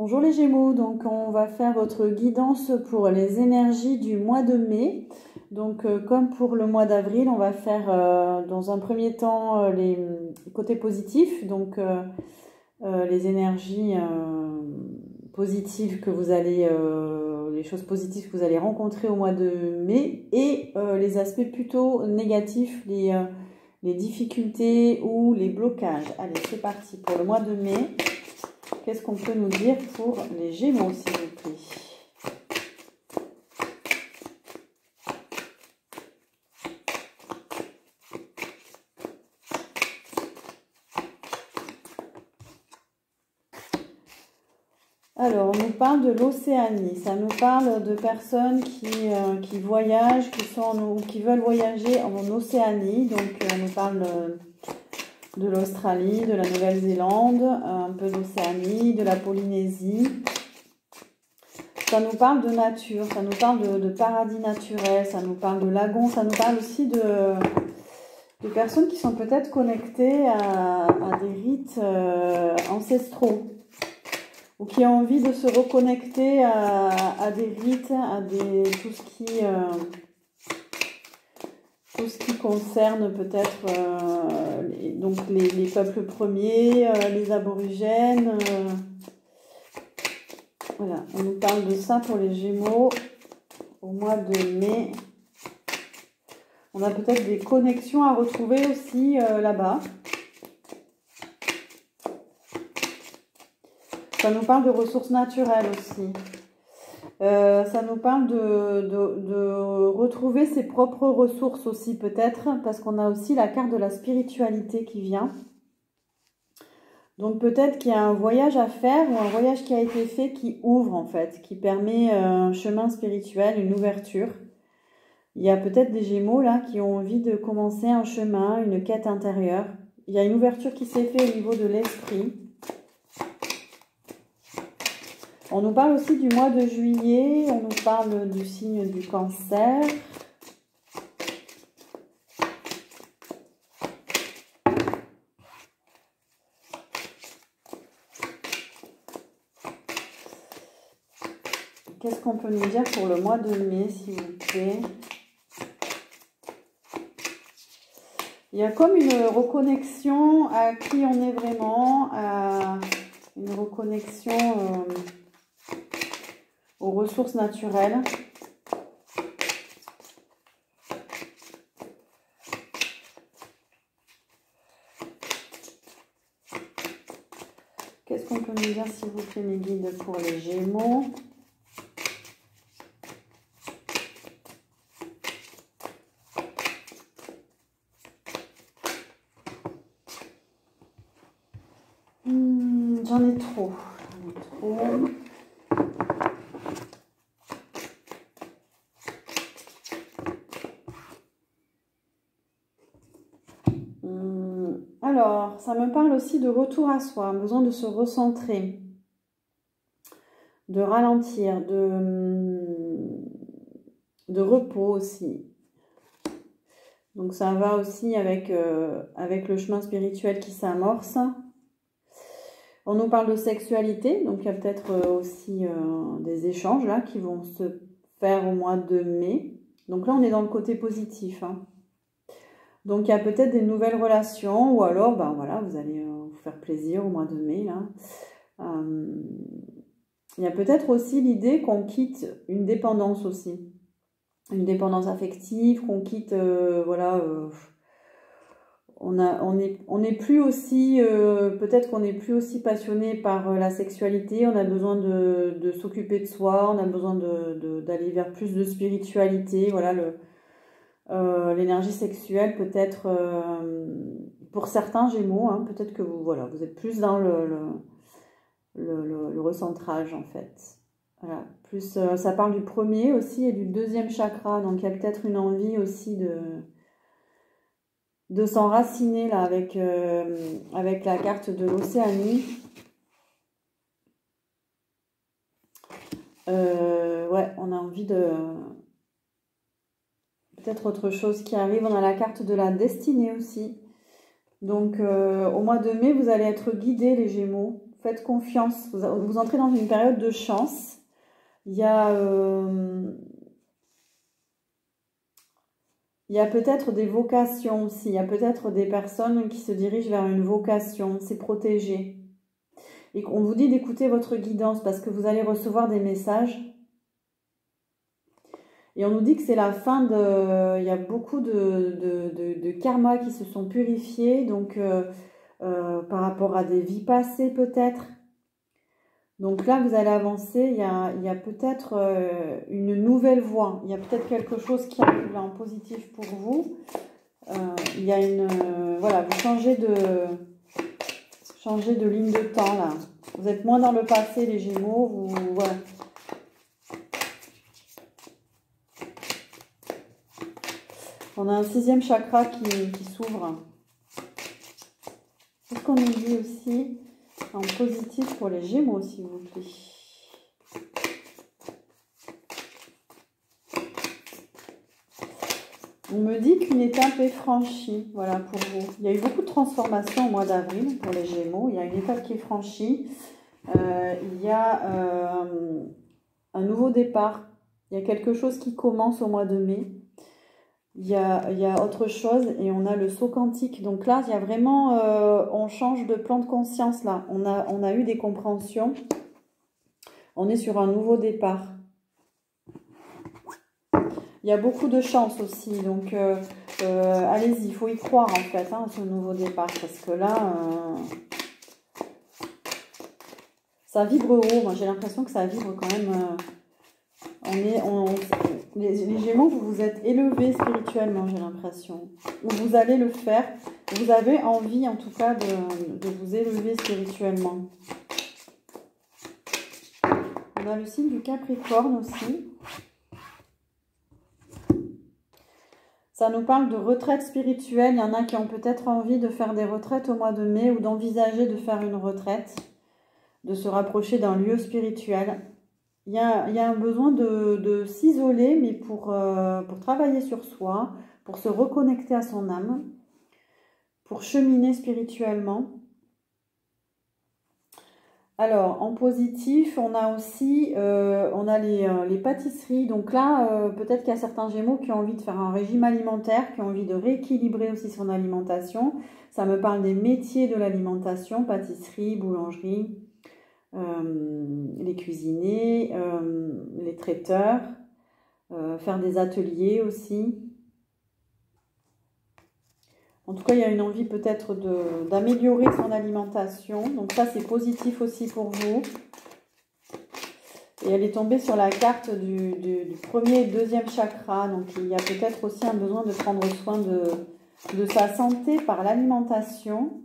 Bonjour les Gémeaux, donc on va faire votre guidance pour les énergies du mois de mai. Donc comme pour le mois d'avril, on va faire dans un premier temps les côtés positifs, donc les énergies positives que vous allez, les choses positives que vous allez rencontrer au mois de mai et les aspects plutôt négatifs, les difficultés ou les blocages. Allez, c'est parti pour le mois de mai. Qu'est-ce qu'on peut nous dire pour les Gémeaux, s'il vous plaît? Alors, on nous parle de l'Océanie. Ça nous parle de personnes qui voyagent, qui veulent voyager en Océanie. Donc, on nous parle de l'Australie, de la Nouvelle-Zélande, un peu d'Océanie, de la Polynésie. Ça nous parle de nature, ça nous parle de paradis naturel, ça nous parle de lagons, ça nous parle aussi de personnes qui sont peut-être connectées à des rites ancestraux ou qui ont envie de se reconnecter à des rites, tout ce qui concerne peut-être les peuples premiers, les aborigènes. Voilà, on nous parle de ça pour les Gémeaux au mois de mai. On a peut-être des connexions à retrouver aussi là-bas. Ça nous parle de ressources naturelles aussi. Ça nous parle de retrouver ses propres ressources aussi peut-être, parce qu'on a aussi la carte de la spiritualité qui vient. Donc peut-être qu'il y a un voyage à faire ou un voyage qui a été fait qui ouvre en fait, qui permet un chemin spirituel, une ouverture. Il y a peut-être des Gémeaux là qui ont envie de commencer un chemin, une quête intérieure. Il y a une ouverture qui s'est faite au niveau de l'esprit. On nous parle aussi du mois de juillet, on nous parle du signe du Cancer. Qu'est-ce qu'on peut nous dire pour le mois de mai, s'il vous plaît? Il y a comme une reconnexion à qui on est vraiment, une reconnexion aux ressources naturelles. Qu'est-ce qu'on peut nous dire, s'il vous plaît, mes guides, pour les Gémeaux? J'en ai trop. Alors, ça me parle aussi de retour à soi, besoin de se recentrer, de ralentir, de repos aussi. Donc ça va aussi avec le chemin spirituel qui s'amorce. On nous parle de sexualité, donc il y a peut-être aussi des échanges là qui vont se faire au mois de mai. Donc là, on est dans le côté positif, hein. Donc il y a peut-être des nouvelles relations, ou alors ben voilà, vous allez vous faire plaisir au mois de mai là. Il y a peut-être aussi l'idée qu'on quitte une dépendance aussi, une dépendance affective, qu'on quitte voilà. On n'est plus aussi, peut-être qu'on n'est plus aussi passionné par la sexualité, on a besoin de s'occuper de soi, on a besoin d'aller vers plus de spiritualité, voilà, l'énergie sexuelle peut-être, pour certains Gémeaux, hein, peut-être que vous êtes plus dans le recentrage en fait. Voilà, plus, ça parle du premier aussi et du deuxième chakra, donc il y a peut-être une envie aussi de s'enraciner là avec la carte de l'Océanie. Ouais, on a envie de... Peut-être autre chose qui arrive. On a la carte de la destinée aussi. Donc au mois de mai, vous allez être guidés les Gémeaux. faites confiance. Vous entrez dans une période de chance. Il y a peut-être des vocations aussi. Il y a peut-être des personnes qui se dirigent vers une vocation. C'est protégé. Et on vous dit d'écouter votre guidance parce que vous allez recevoir des messages. Et on nous dit que c'est la fin de... Il y a beaucoup de karma qui se sont purifiés. Donc, par rapport à des vies passées peut-être. Donc là, vous allez avancer. Il y a peut-être une nouvelle voie. Il y a peut-être quelque chose qui arrive là en positif pour vous. Il y a une... voilà, vous changez de ligne de temps là. Vous êtes moins dans le passé, les Gémeaux. Voilà. On a un 6e chakra qui s'ouvre. Qu'est-ce qu'on nous dit aussi en positif pour les Gémeaux, s'il vous plaît? On me dit qu'une étape est franchie, voilà, pour vous. Il y a eu beaucoup de transformations au mois d'avril pour les Gémeaux. Il y a une étape qui est franchie. Il y a un nouveau départ. Il y a quelque chose qui commence au mois de mai. Il y a autre chose et on a le saut quantique. Donc là, il y a vraiment, on change de plan de conscience là. On a eu des compréhensions. On est sur un nouveau départ. Il y a beaucoup de chance aussi. Donc, allez-y, il faut y croire en fait, hein, ce nouveau départ. Parce que là, ça vibre haut. Moi, j'ai l'impression que ça vibre quand même... les Gémeaux, vous vous êtes élevés spirituellement, j'ai l'impression. Ou vous allez le faire. Vous avez envie, en tout cas, de vous élever spirituellement. On a le signe du Capricorne aussi. Ça nous parle de retraite spirituelle. Il y en a qui ont peut-être envie de faire des retraites au mois de mai ou d'envisager de faire une retraite, de se rapprocher d'un lieu spirituel. Il y a un besoin de s'isoler, mais pour travailler sur soi, pour se reconnecter à son âme, pour cheminer spirituellement. Alors, en positif, on a aussi les pâtisseries. Donc là, peut-être qu'il y a certains Gémeaux qui ont envie de faire un régime alimentaire, qui ont envie de rééquilibrer aussi son alimentation. Ça me parle des métiers de l'alimentation, pâtisserie, boulangerie. Les cuisiniers, les traiteurs, faire des ateliers aussi. En tout cas, il y a une envie peut-être d'améliorer son alimentation. Donc ça, c'est positif aussi pour vous. Et elle est tombée sur la carte du 1er et 2e chakra. Donc il y a peut-être aussi un besoin de prendre soin de sa santé par l'alimentation.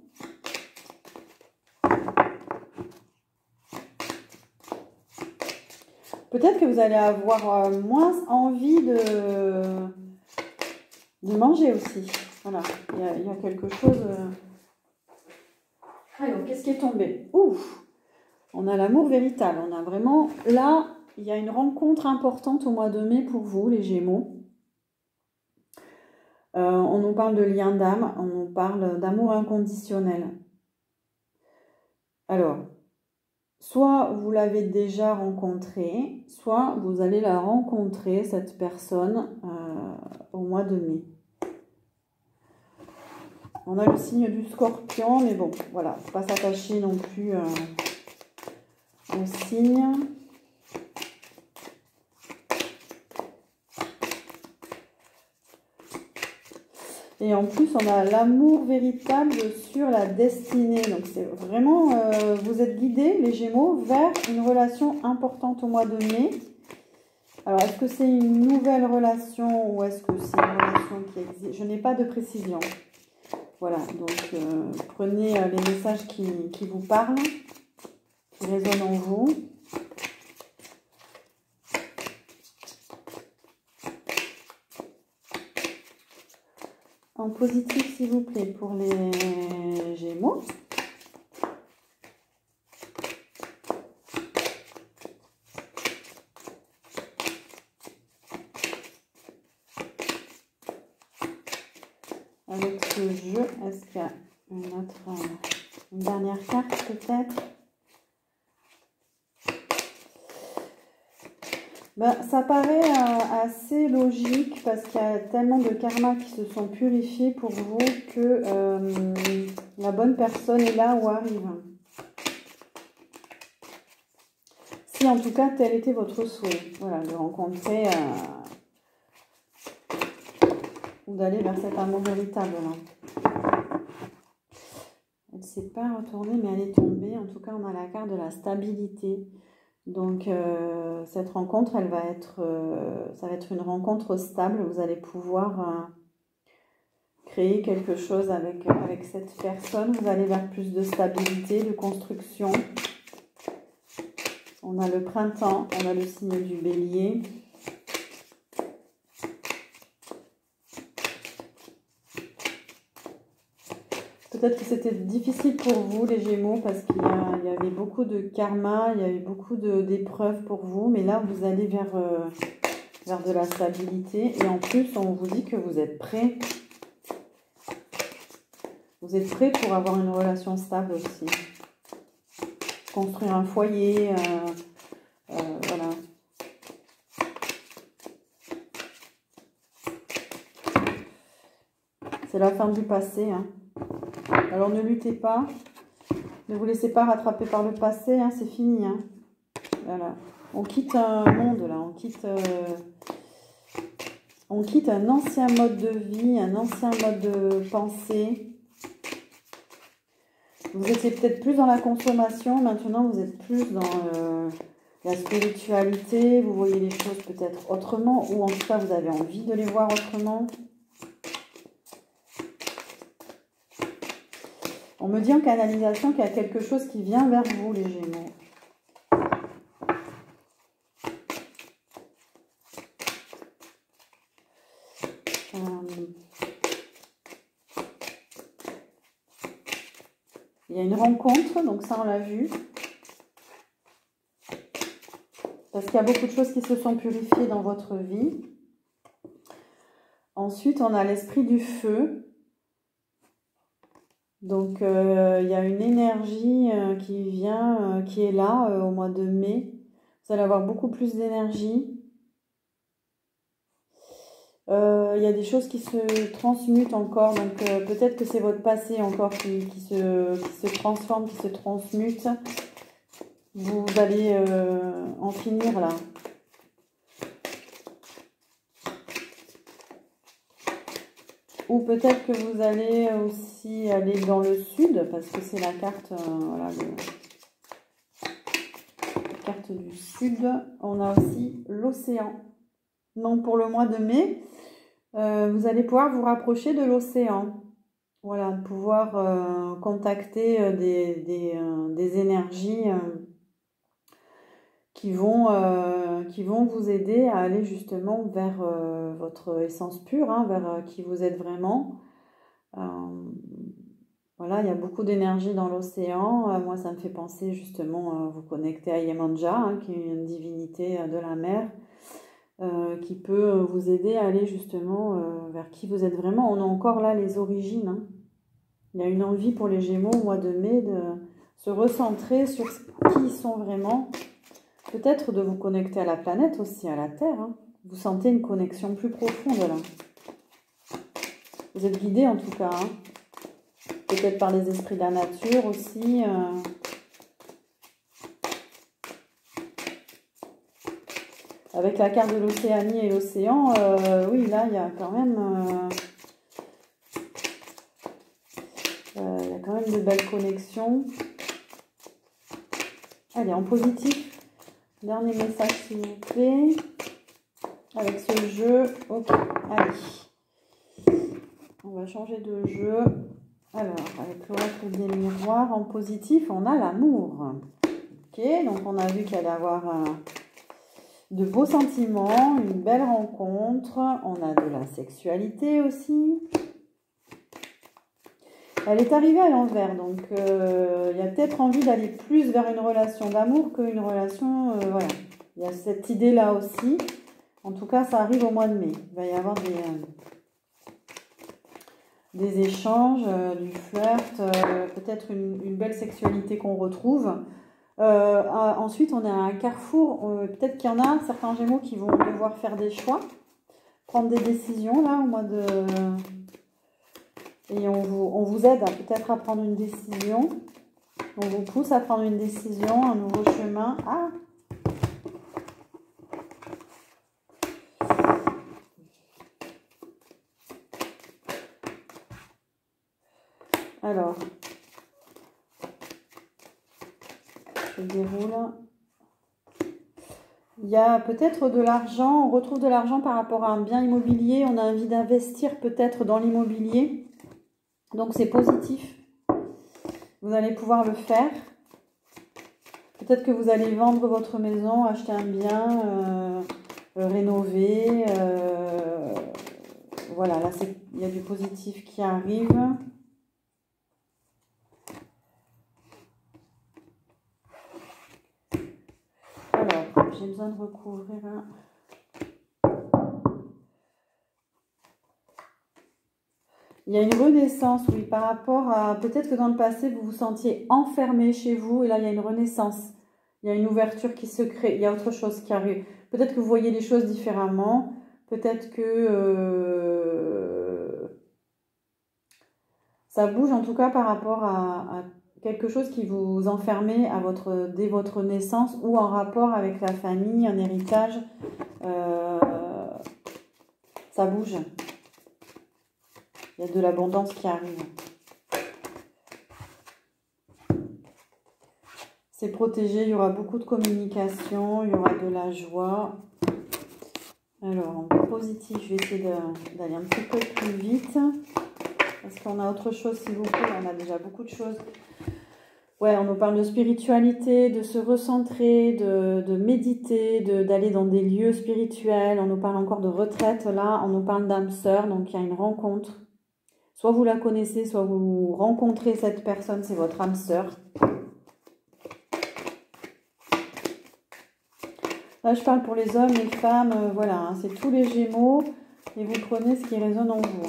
Peut-être que vous allez avoir moins envie de manger aussi. Voilà, il y a quelque chose... Alors, qu'est-ce qui est tombé? Ouf! On a l'amour véritable. On a vraiment... Là, il y a une rencontre importante au mois de mai pour vous, les Gémeaux. On nous parle de lien d'âme. On nous parle d'amour inconditionnel. Alors... Soit vous l'avez déjà rencontrée, soit vous allez la rencontrer, cette personne, au mois de mai. On a le signe du Scorpion, mais bon, voilà, faut pas s'attacher non plus au signe. Et en plus, on a l'amour véritable sur la destinée. Donc, c'est vraiment, vous êtes guidés, les Gémeaux, vers une relation importante au mois de mai. Alors, est-ce que c'est une nouvelle relation ou est-ce que c'est une relation qui existe? Je n'ai pas de précision. Voilà, donc prenez les messages qui vous parlent, qui résonnent en vous. En positif, s'il vous plaît, pour les Gémeaux. Avec ce jeu, est-ce qu'il y a une dernière carte peut-être? Ben, ça paraît assez logique parce qu'il y a tellement de karma qui se sont purifiés pour vous que la bonne personne est là ou arrive. Si en tout cas tel était votre souhait, voilà, de rencontrer ou d'aller vers cet amour véritable. Elle ne s'est pas retournée mais elle est tombée. En tout cas, on a la carte de la stabilité. Donc cette rencontre, ça va être une rencontre stable. Vous allez pouvoir créer quelque chose avec cette personne. Vous allez vers plus de stabilité, de construction. On a le printemps, on a le signe du bélier. Peut-être que c'était difficile pour vous, les Gémeaux, parce qu'il y avait beaucoup de karma, il y avait beaucoup d'épreuves pour vous. Mais là, vous allez vers de la stabilité. Et en plus, on vous dit que vous êtes prêts. Vous êtes prêts pour avoir une relation stable aussi. Construire un foyer, voilà. C'est la fin du passé, hein. Alors ne luttez pas, ne vous laissez pas rattraper par le passé, hein, c'est fini, hein. Voilà. On quitte un monde là, on quitte un ancien mode de vie, un ancien mode de pensée. Vous étiez peut-être plus dans la consommation, maintenant vous êtes plus dans la spiritualité, vous voyez les choses peut-être autrement, ou en tout cas vous avez envie de les voir autrement. On me dit en canalisation qu'il y a quelque chose qui vient vers vous, les Gémeaux. Il y a une rencontre, donc ça on l'a vu. Parce qu'il y a beaucoup de choses qui se sont purifiées dans votre vie. Ensuite, on a l'esprit du feu. Donc, il y a une énergie qui vient, qui est là au mois de mai. Vous allez avoir beaucoup plus d'énergie. Il y a des choses qui se transmutent encore. Donc, peut-être que c'est votre passé encore qui se transforme, qui se transmute. Vous allez en finir là. Ou peut-être que vous allez aussi aller dans le sud, parce que c'est la carte, voilà, la carte du sud. On a aussi l'océan. Donc pour le mois de mai, vous allez pouvoir vous rapprocher de l'océan. Voilà, pouvoir contacter des énergies qui vont vous aider à aller justement vers votre essence pure, hein, vers qui vous êtes vraiment. Voilà, il y a beaucoup d'énergie dans l'océan. Moi, ça me fait penser justement vous connecter à Yemanja, hein, qui est une divinité de la mer, qui peut vous aider à aller justement vers qui vous êtes vraiment. On a encore là les origines, hein. Il y a une envie pour les Gémeaux au mois de mai de se recentrer sur qui ils sont vraiment. Peut-être de vous connecter à la planète aussi, à la Terre, hein. Vous sentez une connexion plus profonde là. Vous êtes guidé en tout cas, hein. Peut-être par les esprits de la nature aussi. Avec la carte de l'Océanie et l'océan, oui, là, il y a quand même... il y a quand même de belles connexions. Allez, en positif. Dernier message, s'il vous plaît. Avec ce jeu. Ok, allez. On va changer de jeu. Alors, avec l'oracle des miroirs, en positif, on a l'amour. Ok, donc on a vu qu'il allait y avoir de beaux sentiments, une belle rencontre. On a de la sexualité aussi. Elle est arrivée à l'envers, donc il y a peut-être envie d'aller plus vers une relation d'amour qu'une relation... voilà, il y a cette idée-là aussi. En tout cas, ça arrive au mois de mai. Il va y avoir des échanges, du flirt, peut-être une belle sexualité qu'on retrouve. Ensuite, on est à un carrefour. Peut-être qu'il y en a certains Gémeaux qui vont devoir faire des choix, prendre des décisions là au mois de... Et on vous aide peut-être à prendre une décision. On vous pousse à prendre une décision, un nouveau chemin. Ah! Alors, je déroule. Il y a peut-être de l'argent, on retrouve de l'argent par rapport à un bien immobilier. On a envie d'investir peut-être dans l'immobilier. Donc c'est positif. Vous allez pouvoir le faire. Peut-être que vous allez vendre votre maison, acheter un bien, rénover. Voilà, là il y a du positif qui arrive. Alors, j'ai besoin de recouvrir un... Il y a une renaissance, oui, par rapport à... Peut-être que dans le passé, vous vous sentiez enfermé chez vous, et là, il y a une renaissance. Il y a une ouverture qui se crée, il y a autre chose qui arrive. Peut-être que vous voyez les choses différemment. Peut-être que ça bouge, en tout cas, par rapport à quelque chose qui vous enfermait dès votre naissance ou en rapport avec la famille, un héritage. Ça bouge. Il y a de l'abondance qui arrive. C'est protégé, il y aura beaucoup de communication, il y aura de la joie. Alors, en positif, je vais essayer d'aller un petit peu plus vite. Est-ce qu'on a autre chose, s'il vous plaît? On a déjà beaucoup de choses. Ouais, on nous parle de spiritualité, de se recentrer, de méditer, d'aller dans des lieux spirituels. On nous parle encore de retraite. Là, on nous parle d'âme sœur, donc il y a une rencontre. Soit vous la connaissez, soit vous rencontrez cette personne, c'est votre âme sœur. Là, je parle pour les hommes, les femmes, voilà, hein, c'est tous les Gémeaux et vous prenez ce qui résonne en vous. Hein.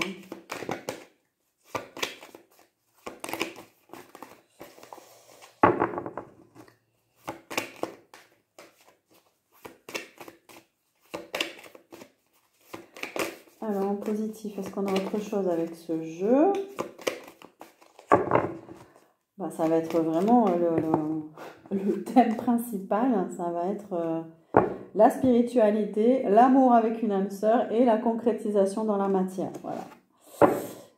Alors, en positif, est-ce qu'on a autre chose avec ce jeu? Bah, ça va être vraiment le thème principal. Ça va être la spiritualité, l'amour avec une âme sœur et la concrétisation dans la matière. Voilà.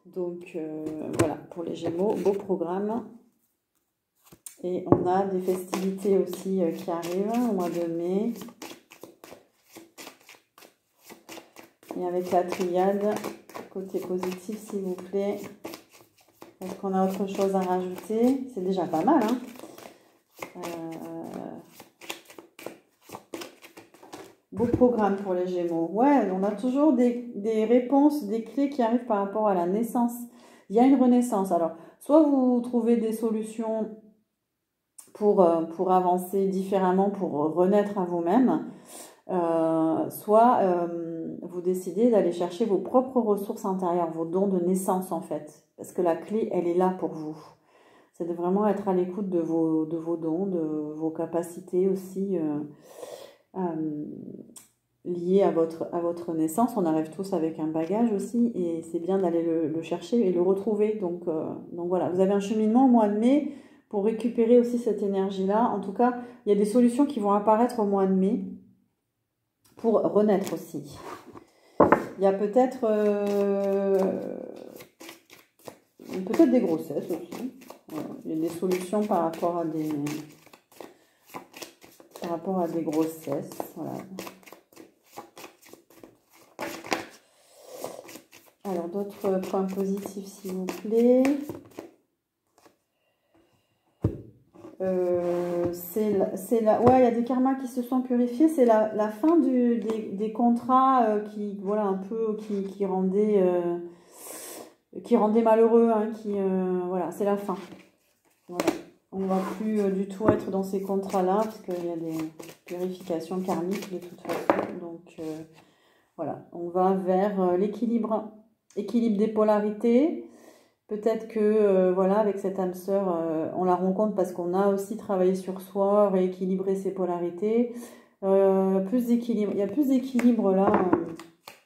Donc, voilà, pour les Gémeaux, beau programme. Et on a des festivités aussi qui arrivent au mois de mai. Et avec la triade, côté positif, s'il vous plaît. Est-ce qu'on a autre chose à rajouter? C'est déjà pas mal, hein? Beau programme pour les Gémeaux. Ouais, on a toujours des réponses, des clés qui arrivent par rapport à la naissance. Il y a une renaissance. Alors, soit vous trouvez des solutions pour avancer différemment, pour renaître à vous-même, soit vous décidez d'aller chercher vos propres ressources intérieures, vos dons de naissance en fait. Parce que la clé, elle est là pour vous. C'est de vraiment être à l'écoute de vos dons, de vos capacités aussi liées à votre naissance. On arrive tous avec un bagage aussi et c'est bien d'aller le chercher et le retrouver. Donc voilà, vous avez un cheminement au mois de mai pour récupérer aussi cette énergie-là. En tout cas, il y a des solutions qui vont apparaître au mois de mai pour renaître aussi. Il y a peut-être des grossesses aussi. Voilà. Il y a des solutions par rapport à des grossesses. Voilà. Alors, d'autres points positifs, s'il vous plaît. Ouais, il y a des karmas qui se sont purifiés. C'est la fin des contrats qui rendaient malheureux. Hein, voilà, c'est la fin. Voilà. On ne va plus du tout être dans ces contrats-là parce qu'il y a des purifications karmiques de toute façon. Donc voilà, on va vers l'équilibre des polarités. Peut-être que, voilà, avec cette âme sœur, on la rencontre parce qu'on a aussi travaillé sur soi, rééquilibrer ses polarités. Plus d'équilibre. Il y a plus d'équilibre là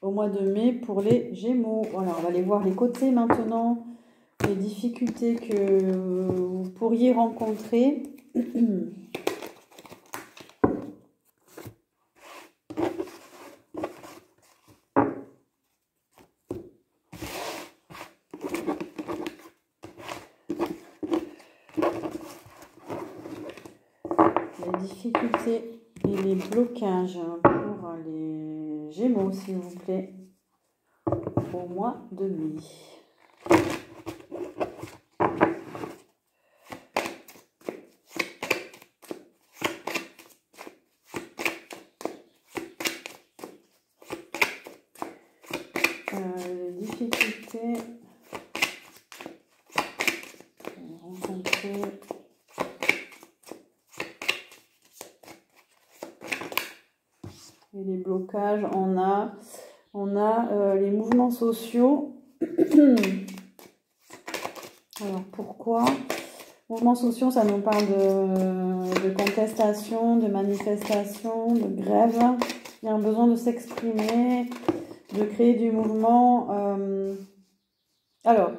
au mois de mai pour les Gémeaux. Voilà, on va aller voir les côtés maintenant, les difficultés que vous pourriez rencontrer. Les difficultés et les blocages pour les Gémeaux, s'il vous plaît, au mois de mai. Les difficultés rencontrées et les blocages, on a les mouvements sociaux. Alors pourquoi? Mouvements sociaux, ça nous parle de contestation, de manifestation, de grève. Il y a un besoin de s'exprimer, de créer du mouvement. Alors,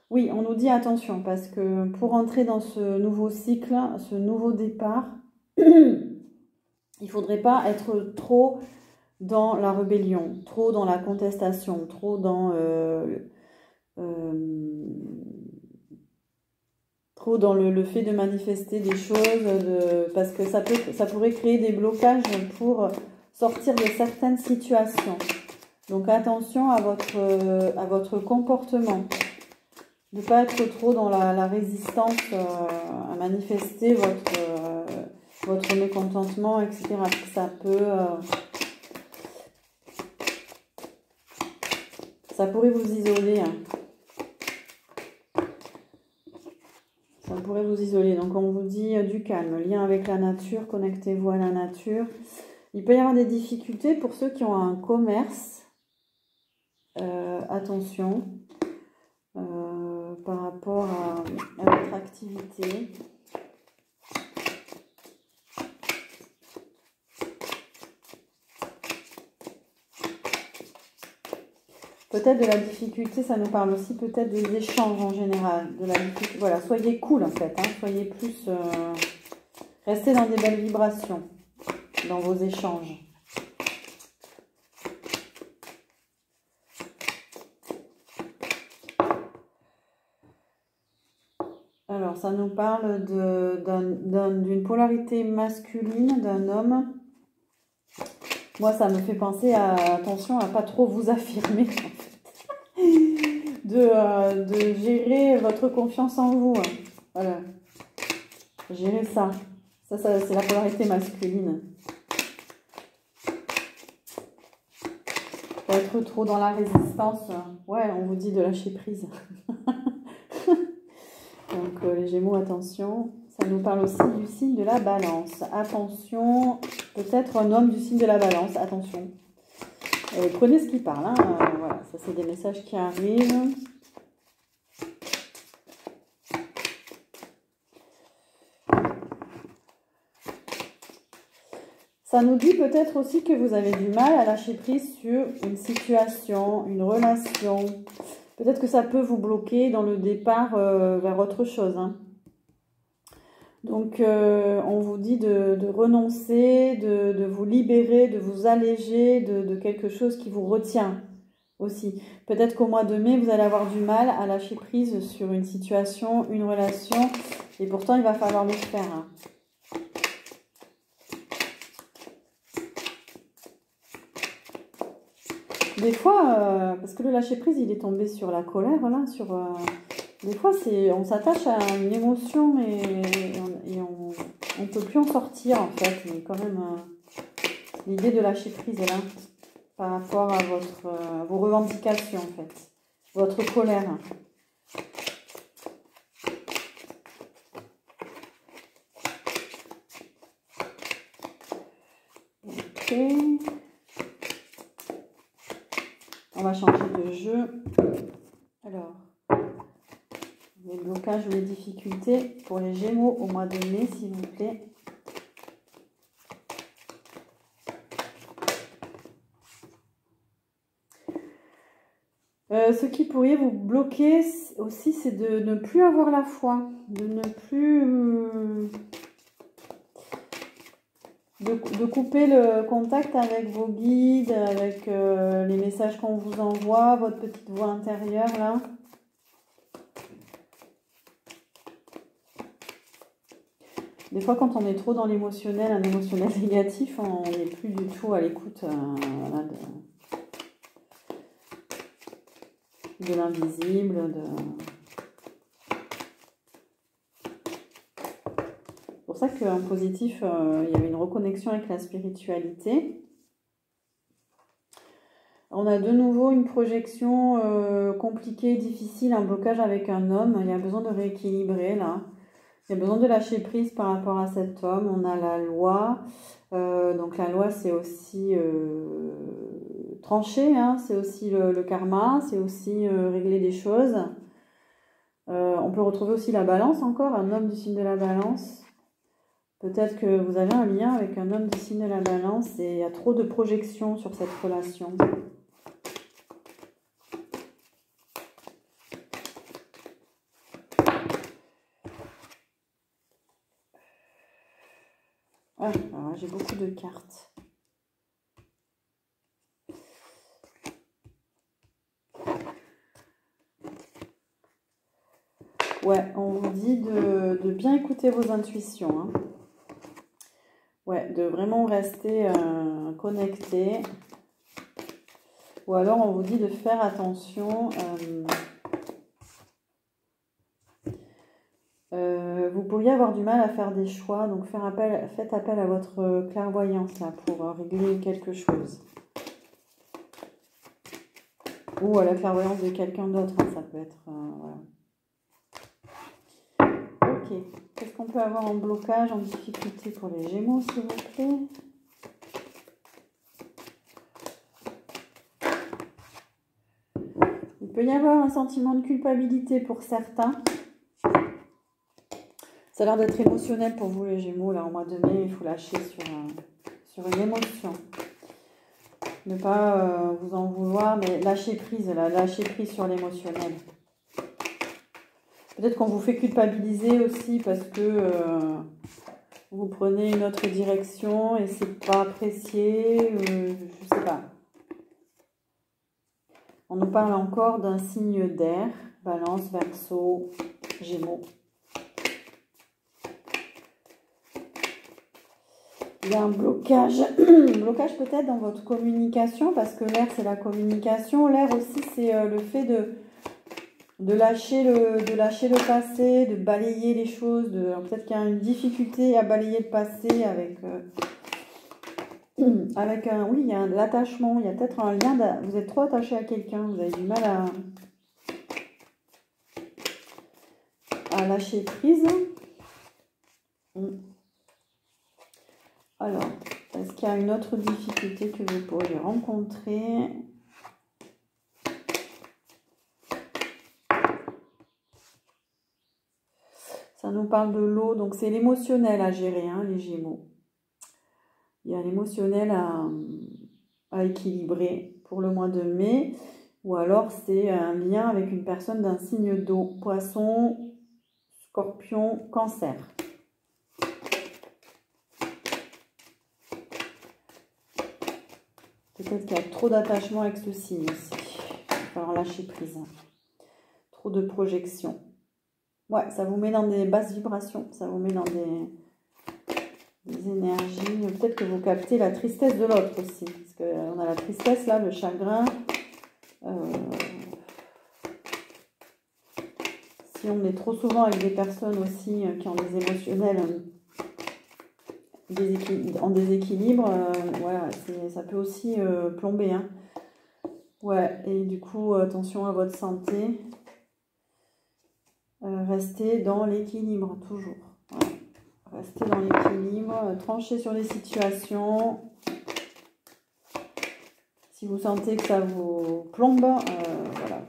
oui, on nous dit attention, parce que pour entrer dans ce nouveau cycle, ce nouveau départ, il ne faudrait pas être trop dans la rébellion, trop dans la contestation, trop dans le fait de manifester des choses, parce que ça pourrait créer des blocages pour sortir de certaines situations. Donc attention à votre comportement. De ne pas être trop dans la résistance à manifester votre mécontentement, etc. Ça pourrait vous isoler. Hein. Ça pourrait vous isoler. Donc on vous dit du calme, lien avec la nature, connectez-vous à la nature. Il peut y avoir des difficultés pour ceux qui ont un commerce. Attention par rapport à votre activité. Peut-être de la difficulté, ça nous parle aussi peut-être des échanges en général. Voilà, soyez cool en fait, hein, soyez plus... restez dans des belles vibrations, dans vos échanges. Alors, ça nous parle d'une polarité masculine, d'un homme. Moi, ça me fait penser à, attention, à pas trop vous affirmer, en fait. De gérer votre confiance en vous. Hein. Voilà. Gérer ça. Ça c'est la polarité masculine. Pas être trop dans la résistance. Ouais, on vous dit de lâcher prise. Donc les Gémeaux, attention, ça nous parle aussi du signe de la Balance. Attention, peut-être un homme du signe de la Balance, attention. Prenez ce qui parle, hein. Voilà, ça c'est des messages qui arrivent. Ça nous dit peut-être aussi que vous avez du mal à lâcher prise sur une situation, une relation. Peut-être que ça peut vous bloquer dans le départ vers autre chose. Hein. Donc, on vous dit de renoncer, de vous libérer, de vous alléger de quelque chose qui vous retient aussi. Peut-être qu'au mois de mai, vous allez avoir du mal à lâcher prise sur une situation, une relation. Et pourtant, il va falloir le faire. Hein. Des fois, parce que le lâcher-prise, il est tombé sur la colère, là, des fois, on s'attache à une émotion et on ne peut plus en sortir, en fait. Mais quand même, l'idée de lâcher-prise est là, par rapport à vos revendications, en fait. Votre colère. Ok. On va changer de jeu. Alors, Les blocages ou les difficultés pour les Gémeaux au mois de mai, s'il vous plaît. Ce qui pourrait vous bloquer aussi, c'est de ne plus avoir la foi, de ne plus... de couper le contact avec vos guides, avec les messages qu'on vous envoie, votre petite voix intérieure, là. Des fois, quand on est trop dans l'émotionnel, un émotionnel négatif, on n'est plus du tout à l'écoute voilà, de l'invisible. C'est pour ça qu'en positif, il y avait une reconnexion avec la spiritualité. On a de nouveau une projection compliquée, difficile, un blocage avec un homme. Il y a besoin de rééquilibrer, là. Il y a besoin de lâcher prise par rapport à cet homme. On a la loi. Donc la loi, c'est aussi trancher, hein, c'est aussi le karma, c'est aussi régler des choses. On peut retrouver aussi la balance encore, un homme du signe de la balance. Peut-être que vous avez un lien avec un homme du signe de la balance et il y a trop de projections sur cette relation. Ah, alors j'ai beaucoup de cartes. Ouais, on vous dit de bien écouter vos intuitions. Hein. Ouais, de vraiment rester connecté. Ou alors on vous dit de faire attention. Vous pourriez avoir du mal à faire des choix, donc faites appel à votre clairvoyance là, pour régler quelque chose. Ou à la clairvoyance de quelqu'un d'autre, hein, ça peut être... voilà. Ok, qu'est-ce qu'on peut avoir en blocage, en difficulté pour les Gémeaux, s'il vous plaît? Il peut y avoir un sentiment de culpabilité pour certains. Ça a l'air d'être émotionnel pour vous les Gémeaux, là, au mois de mai, il faut lâcher sur une émotion. Ne pas vous en vouloir, mais lâcher prise, là, lâcher prise sur l'émotionnel. Peut-être qu'on vous fait culpabiliser aussi parce que vous prenez une autre direction et c'est pas apprécié, je sais pas. On nous parle encore d'un signe d'air, Balance, Verseau, Gémeaux. Il y a un blocage, blocage peut-être dans votre communication, parce que l'air c'est la communication. L'air aussi c'est le fait de lâcher le passé, de balayer les choses. Peut-être qu'il y a une difficulté à balayer le passé avec oui, il y a l'attachement, il y a peut-être un lien, vous êtes trop attaché à quelqu'un, vous avez du mal à lâcher prise. Alors, est-ce qu'il y a une autre difficulté que vous pourriez rencontrer? Ça nous parle de l'eau, donc c'est l'émotionnel à gérer, hein, les Gémeaux. Il y a l'émotionnel à équilibrer pour le mois de mai, ou alors c'est un lien avec une personne d'un signe d'eau, Poisson, Scorpion, Cancer. Peut-être qu'il y a trop d'attachement avec ce signe aussi. Il va falloir lâcher prise. Trop de projection. Ouais, ça vous met dans des basses vibrations. Ça vous met dans des énergies. Peut-être que vous captez la tristesse de l'autre aussi. Parce qu'on a la tristesse là, le chagrin. Si on est trop souvent avec des personnes aussi qui ont des émotionnels en déséquilibre, voilà, ça peut aussi plomber. Hein. Ouais, et du coup, attention à votre santé. Restez dans l'équilibre, toujours. Voilà. Restez dans l'équilibre, tranchez sur les situations. Si vous sentez que ça vous plombe, voilà,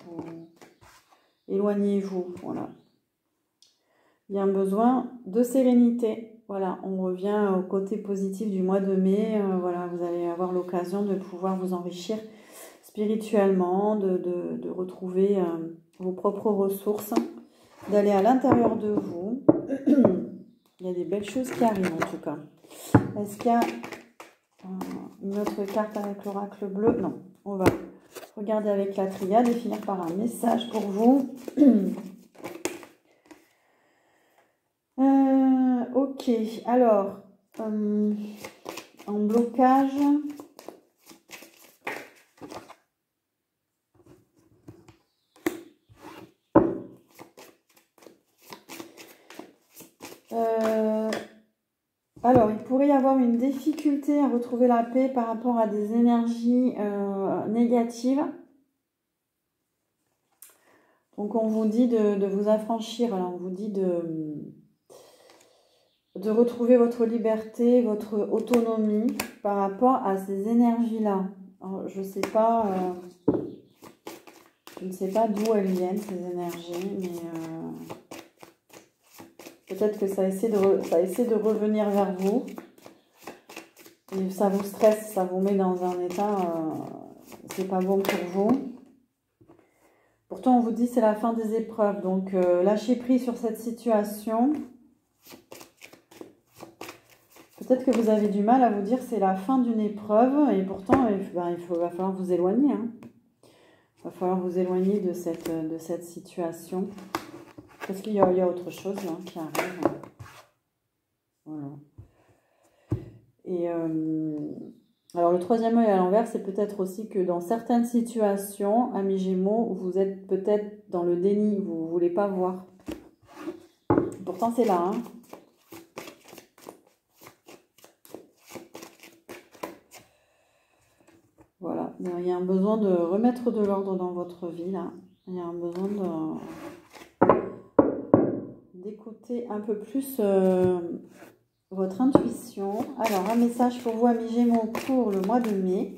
éloignez-vous. Voilà. il y a un besoin de sérénité. Voilà, on revient au côté positif du mois de mai. Voilà, vous allez avoir l'occasion de pouvoir vous enrichir spirituellement, de retrouver vos propres ressources, d'aller à l'intérieur de vous. Il y a des belles choses qui arrivent en tout cas. Est-ce qu'il y a une autre carte avec l'oracle bleu? Non, on va regarder avec la triade et finir par un message pour vous. Ok, alors, en blocage, alors il pourrait y avoir une difficulté à retrouver la paix par rapport à des énergies négatives. Donc on vous dit de vous affranchir, alors on vous dit de retrouver votre liberté, votre autonomie par rapport à ces énergies-là. Je ne sais pas d'où elles viennent, ces énergies, mais peut-être que ça essaie de revenir vers vous. Et ça vous stresse, ça vous met dans un état, c'est pas bon pour vous. Pourtant, on vous dit c'est la fin des épreuves, donc lâchez prise sur cette situation. Peut-être que vous avez du mal à vous dire c'est la fin d'une épreuve et pourtant va falloir vous éloigner. Hein. Il va falloir vous éloigner de cette situation. Parce qu'il y a autre chose là, qui arrive. Voilà. Et alors le troisième œil à l'envers, c'est peut-être aussi que dans certaines situations, amis Gémeaux, vous êtes peut-être dans le déni, vous ne voulez pas voir. Pourtant c'est là, hein. Voilà, il y a un besoin de remettre de l'ordre dans votre vie, là. Il y a un besoin d'écouter un peu plus votre intuition. Alors, un message pour vous, amis Gémeaux, pour le mois de mai.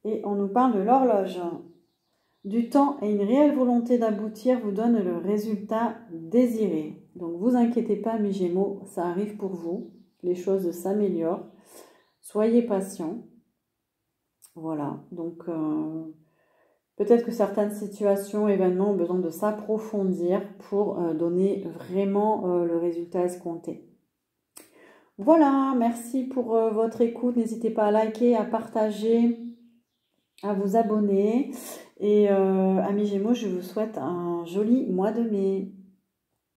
Et on nous parle de l'horloge. Du temps et une réelle volonté d'aboutir vous donne le résultat désiré. Donc, vous inquiétez pas, amis Gémeaux, ça arrive pour vous. Les choses s'améliorent. Soyez patients. Voilà, donc peut-être que certaines situations, événements ont besoin de s'approfondir pour donner vraiment le résultat escompté. Voilà, merci pour votre écoute. N'hésitez pas à liker, à partager, à vous abonner. Et amis Gémeaux, je vous souhaite un joli mois de mai.